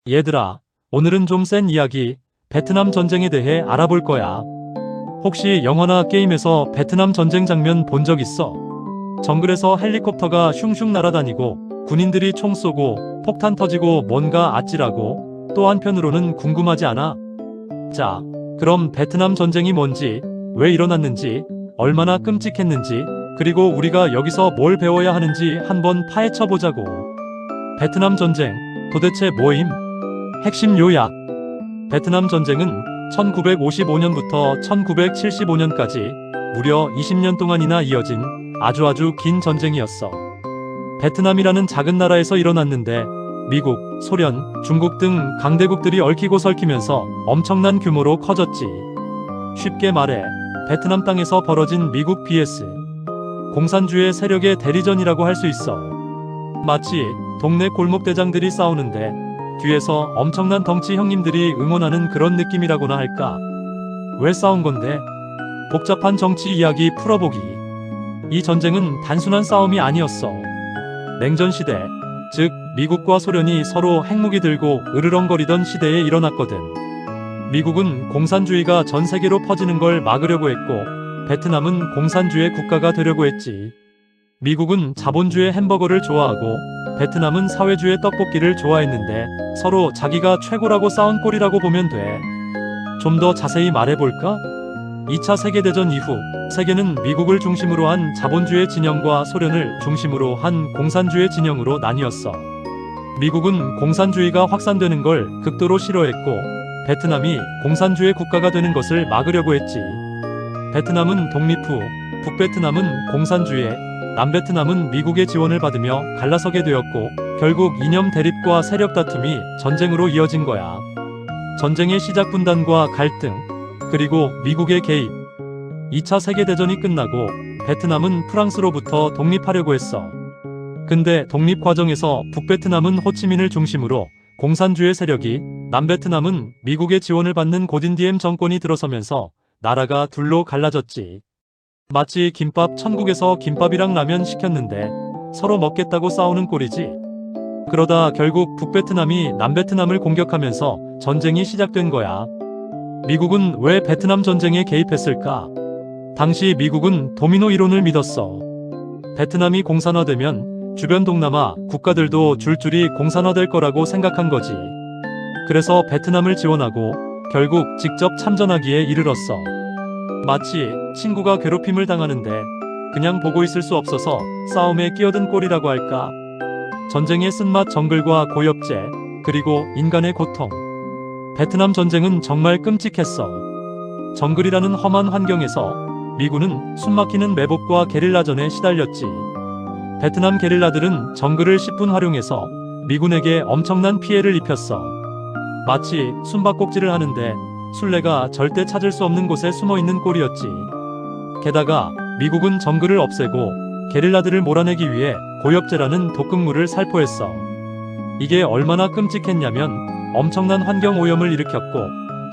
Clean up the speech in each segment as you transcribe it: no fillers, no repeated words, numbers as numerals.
얘들아, 오늘은 좀 센 이야기, 베트남 전쟁에 대해 알아볼 거야. 혹시 영화나 게임에서 베트남 전쟁 장면 본 적 있어? 정글에서 헬리콥터가 슝슝 날아다니고 군인들이 총 쏘고 폭탄 터지고 뭔가 아찔하고 또 한편으로는 궁금하지 않아? 자, 그럼 베트남 전쟁이 뭔지, 왜 일어났는지, 얼마나 끔찍했는지, 그리고 우리가 여기서 뭘 배워야 하는지 한번 파헤쳐 보자고. 베트남 전쟁, 도대체 뭐임? 핵심 요약. 베트남 전쟁은 1955년부터 1975년까지 무려 20년 동안이나 이어진 아주 긴 전쟁이었어. 베트남이라는 작은 나라에서 일어났는데 미국, 소련, 중국 등 강대국들이 얽히고 설키면서 엄청난 규모로 커졌지. 쉽게 말해 베트남 땅에서 벌어진 미국 vs 공산주의 세력의 대리전이라고 할 수 있어. 마치 동네 골목대장들이 싸우는데 뒤에서 엄청난 덩치 형님들이 응원하는 그런 느낌이라고나 할까? 왜 싸운 건데? 복잡한 정치 이야기 풀어보기. 이 전쟁은 단순한 싸움이 아니었어. 냉전 시대, 즉 미국과 소련이 서로 핵무기 들고 으르렁거리던 시대에 일어났거든. 미국은 공산주의가 전 세계로 퍼지는 걸 막으려고 했고, 베트남은 공산주의 국가가 되려고 했지. 미국은 자본주의 햄버거를 좋아하고 베트남은 사회주의 떡볶이를 좋아했는데 서로 자기가 최고라고 싸운 꼴이라고 보면 돼. 좀 더 자세히 말해볼까? 2차 세계대전 이후 세계는 미국을 중심으로 한 자본주의 진영과 소련을 중심으로 한 공산주의 진영으로 나뉘었어. 미국은 공산주의가 확산되는 걸 극도로 싫어했고 베트남이 공산주의 국가가 되는 것을 막으려고 했지. 베트남은 독립 후 북베트남은 공산주의, 남베트남은 미국의 지원을 받으며 갈라서게 되었고 결국 이념 대립과 세력 다툼이 전쟁으로 이어진 거야. 전쟁의 시작 분단과 갈등, 그리고 미국의 개입. 2차 세계대전이 끝나고 베트남은 프랑스로부터 독립하려고 했어. 근데 독립 과정에서 북베트남은 호치민을 중심으로 공산주의 세력이, 남베트남은 미국의 지원을 받는 고딘디엠 정권이 들어서면서 나라가 둘로 갈라졌지. 마치 김밥 천국에서 김밥이랑 라면 시켰는데 서로 먹겠다고 싸우는 꼴이지. 그러다 결국 북베트남이 남베트남을 공격하면서 전쟁이 시작된 거야. 미국은 왜 베트남 전쟁에 개입했을까? 당시 미국은 도미노 이론을 믿었어. 베트남이 공산화되면 주변 동남아 국가들도 줄줄이 공산화될 거라고 생각한 거지. 그래서 베트남을 지원하고 결국 직접 참전하기에 이르렀어. 마치 친구가 괴롭힘을 당하는데 그냥 보고 있을 수 없어서 싸움에 끼어든 꼴이라고 할까? 전쟁의 쓴맛 정글과 고엽제, 그리고 인간의 고통. 베트남 전쟁은 정말 끔찍했어. 정글이라는 험한 환경에서 미군은 숨막히는 매복과 게릴라전에 시달렸지. 베트남 게릴라들은 정글을 10분 활용해서 미군에게 엄청난 피해를 입혔어. 마치 숨바꼭질을 하는데 술래가 절대 찾을 수 없는 곳에 숨어있는 꼴이었지. 게다가 미국은 정글을 없애고 게릴라들을 몰아내기 위해 고엽제라는 독극물을 살포했어. 이게 얼마나 끔찍했냐면 엄청난 환경 오염을 일으켰고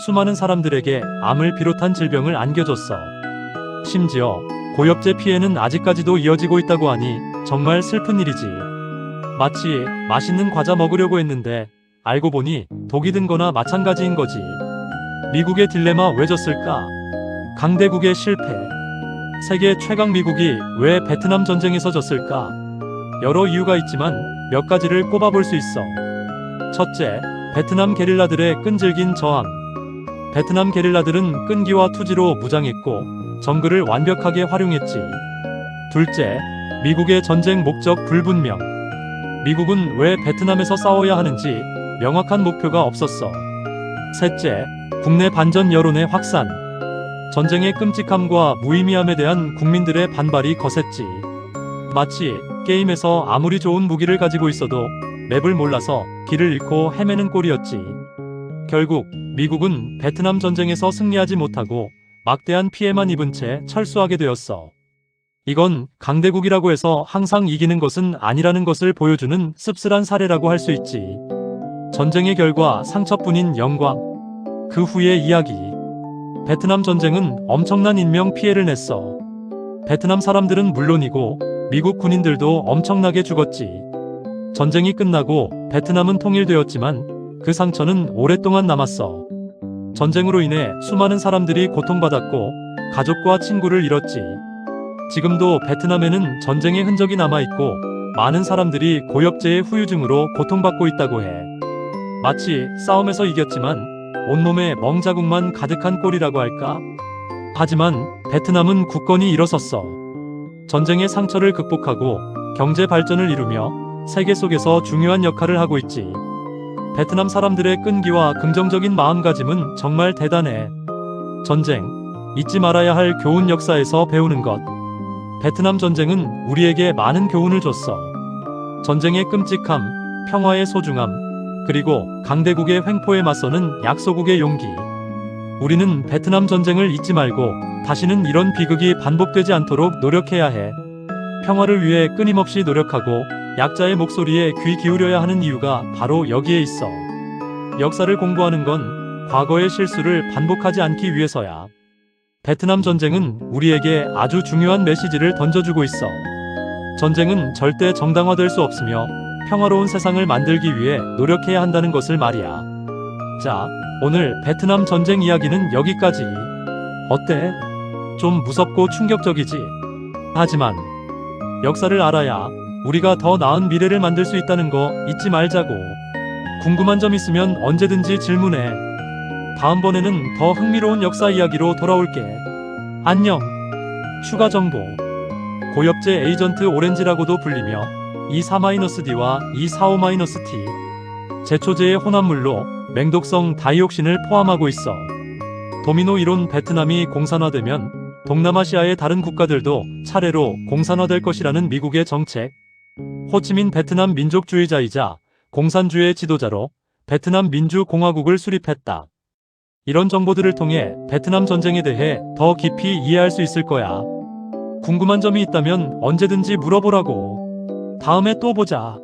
수많은 사람들에게 암을 비롯한 질병을 안겨줬어. 심지어 고엽제 피해는 아직까지도 이어지고 있다고 하니 정말 슬픈 일이지. 마치 맛있는 과자 먹으려고 했는데 알고 보니 독이 든 거나 마찬가지인 거지. 미국의 딜레마 왜 졌을까? 강대국의 실패. 세계 최강 미국이 왜 베트남 전쟁에서 졌을까? 여러 이유가 있지만 몇 가지를 꼽아볼 수 있어. 첫째, 베트남 게릴라들의 끈질긴 저항. 베트남 게릴라들은 끈기와 투지로 무장했고 정글을 완벽하게 활용했지. 둘째, 미국의 전쟁 목적 불분명. 미국은 왜 베트남에서 싸워야 하는지 명확한 목표가 없었어. 셋째, 국내 반전 여론의 확산. 전쟁의 끔찍함과 무의미함에 대한 국민들의 반발이 거셌지. 마치 게임에서 아무리 좋은 무기를 가지고 있어도 맵을 몰라서 길을 잃고 헤매는 꼴이었지. 결국 미국은 베트남 전쟁에서 승리하지 못하고 막대한 피해만 입은 채 철수하게 되었어. 이건 강대국이라고 해서 항상 이기는 것은 아니라는 것을 보여주는 씁쓸한 사례라고 할 수 있지. 전쟁의 결과 상처뿐인 영광. 그 후의 이야기. 베트남 전쟁은 엄청난 인명 피해를 냈어. 베트남 사람들은 물론이고 미국 군인들도 엄청나게 죽었지. 전쟁이 끝나고 베트남은 통일되었지만 그 상처는 오랫동안 남았어. 전쟁으로 인해 수많은 사람들이 고통받았고 가족과 친구를 잃었지. 지금도 베트남에는 전쟁의 흔적이 남아있고 많은 사람들이 고엽제의 후유증으로 고통받고 있다고 해. 마치 싸움에서 이겼지만 온몸에 멍자국만 가득한 꼴이라고 할까? 하지만 베트남은 굳건히 일어섰어. 전쟁의 상처를 극복하고 경제 발전을 이루며 세계 속에서 중요한 역할을 하고 있지. 베트남 사람들의 끈기와 긍정적인 마음가짐은 정말 대단해. 전쟁, 잊지 말아야 할 교훈. 역사에서 배우는 것. 베트남 전쟁은 우리에게 많은 교훈을 줬어. 전쟁의 끔찍함, 평화의 소중함, 그리고 강대국의 횡포에 맞서는 약소국의 용기. 우리는 베트남 전쟁을 잊지 말고 다시는 이런 비극이 반복되지 않도록 노력해야 해. 평화를 위해 끊임없이 노력하고 약자의 목소리에 귀 기울여야 하는 이유가 바로 여기에 있어. 역사를 공부하는 건 과거의 실수를 반복하지 않기 위해서야. 베트남 전쟁은 우리에게 아주 중요한 메시지를 던져주고 있어. 전쟁은 절대 정당화될 수 없으며 평화로운 세상을 만들기 위해 노력해야 한다는 것을 말이야. 자, 오늘 베트남 전쟁 이야기는 여기까지. 어때? 좀 무섭고 충격적이지? 하지만 역사를 알아야 우리가 더 나은 미래를 만들 수 있다는 거 잊지 말자고. 궁금한 점 있으면 언제든지 질문해. 다음번에는 더 흥미로운 역사 이야기로 돌아올게. 안녕. 추가 정보. 고엽제 에이전트 오렌지라고도 불리며 E4-D와 E45-T, 제초제의 혼합물로 맹독성 다이옥신을 포함하고 있어. 도미노 이론. 베트남이 공산화되면 동남아시아의 다른 국가들도 차례로 공산화될 것이라는 미국의 정책. 호치민 베트남 민족주의자이자 공산주의의 지도자로 베트남 민주공화국을 수립했다. 이런 정보들을 통해 베트남 전쟁에 대해 더 깊이 이해할 수 있을 거야. 궁금한 점이 있다면 언제든지 물어보라고. 다음에 또 보자.